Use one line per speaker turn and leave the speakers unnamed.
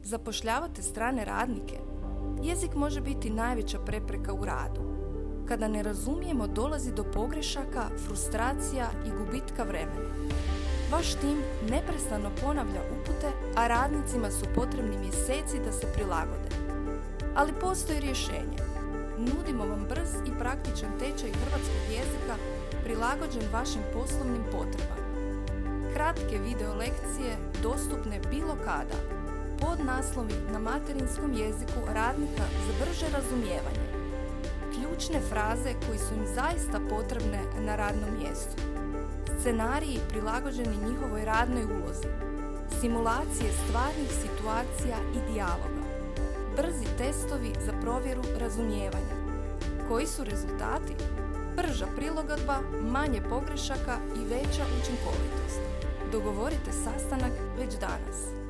Zapošljavate strane radnike? Jezik može biti najveća prepreka u radu. Kada ne razumijemo, dolazi do pogrešaka, frustracija i gubitka vremena. Vaš tim neprestano ponavlja upute, a radnicima su potrebni mjeseci da se prilagode. Ali postoji rješenje. Nudimo vam brz i praktičan tečaj hrvatskog jezika prilagođen vašim poslovnim potrebama. Kratke video lekcije dostupne bilo kada, pod naslovi na materinskom jeziku radnika za brže razumijevanje. Ključne fraze koji su im zaista potrebne na radnom mjestu. Scenariji prilagođeni njihovoj radnoj ulozi. Simulacije stvarnih situacija i dijaloga. Brzi testovi za provjeru razumijevanja. Koji su rezultati? Brža prilagodba, manje pogrešaka i veća učinkovitost. Dogovorite sastanak već danas.